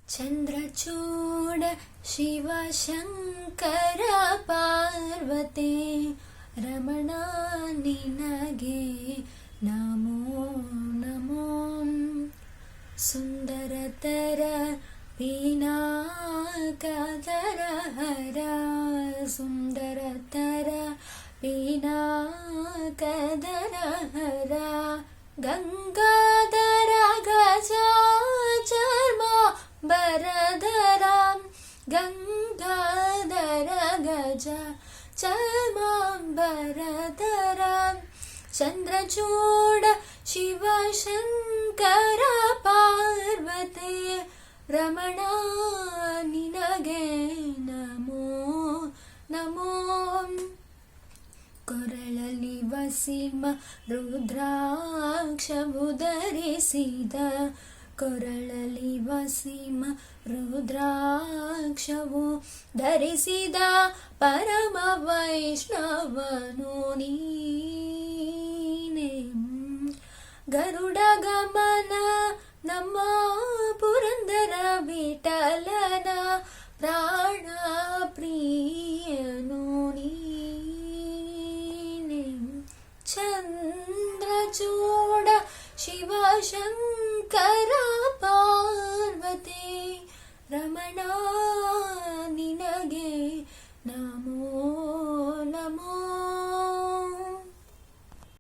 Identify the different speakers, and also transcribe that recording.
Speaker 1: ಚಂದ್ರಚೂಡ ಶಿವಶಂಕರ ಪಾರ್ವತಿ ರಮಣ ನಿನಗೆ ನಮೋ ನಮೋ. ಸುಂದರತರ ಪಿನಾಕದರ ಹರ ಸುಂದರತರ ಪಿನಾಕದರ ಹರ ಗಂಗಾಧರ ಗಜ ಚರ್ಮ ಬರದರ ಗಂಗಾಧರ ಗಜ ಚರ್ಮ ಬರದರ ಚಂದ್ರಚೂಡ ಶಿವಶಂಕರ ಪಾರ್ವತಿ ರಮಣ ನಿನಗೆ ನಮೋ ನಮೋ. ಕೊರಳಲಿ ವಸಿಮ ರುದ್ರಾಕ್ಷವು ಧರಿಸಿದ ಕೊರಳಲಿ ವಸಿಮ ರುದ್ರಾಕ್ಷವು ಧರಿಸಿದ ಪರಮ ವೈಷ್ಣವನು ನೀನೆ. ಗರುಡ ಗಮನ ನಮ್ಮ ಪುರಂದರ ವಿಠಲ